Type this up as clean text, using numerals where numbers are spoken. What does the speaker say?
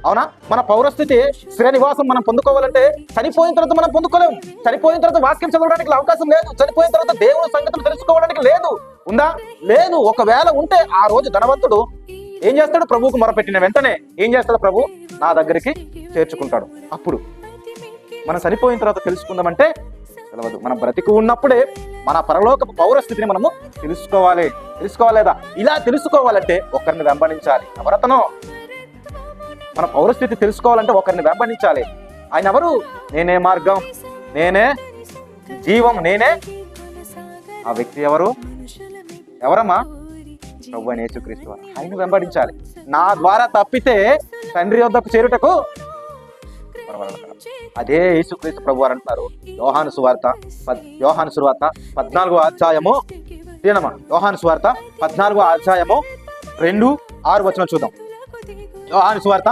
అవునా? మన పౌరస్థితి స్థిర నివాసం మనం పొందుకోవాలంటే చనిపోయిన తర్వాత మనం పొందుకోలేము. చనిపోయిన తర్వాత వాక్యం చదవడానికి అవకాశం లేదు. చనిపోయిన తర్వాత దేవుని సంగతులు తెలుసుకోవడానికి లేదు. ఉందా? లేదు. ఒకవేళ ఉంటే ఆ రోజు ధనవంతుడు ఏం చేస్తాడు? ప్రభువుకు మొరపెట్టిన వెంటనే ఏం చేస్తాడు? ప్రభు నా దగ్గరికి చేర్చుకుంటాడు. అప్పుడు మనం చనిపోయిన తర్వాత తెలుసుకుందామంటే తెలవదు. మనం బ్రతికి ఉన్నప్పుడే మన పరలోకపు పౌరస్థితిని మనము తెలుసుకోవాలేదా? ఇలా తెలుసుకోవాలంటే ఒకరిని వెంబడించాలి. ఎవరతనో మన పౌరస్థితి తెలుసుకోవాలంటే ఒకరిని వెంబడించాలి. ఆయన ఎవరు? నేనే మార్గం, నేనే జీవం, నేనే. ఆ వ్యక్తి ఎవరమ్మా? ప్రభు అయిన యేసుక్రీస్తు. ఆయన వెంబడించాలి. నా ద్వారా తప్పితే తండ్రి వద్దకు చేరుటకు అదే యేసుక్రీస్తు ప్రభు వారు అంటున్నారు. యోహాను సువార్త 14వ అధ్యాయము యోహాను సువార్త 14వ అధ్యాయము 2-6 వచనం చూద్దాం. యోహాను సువార్త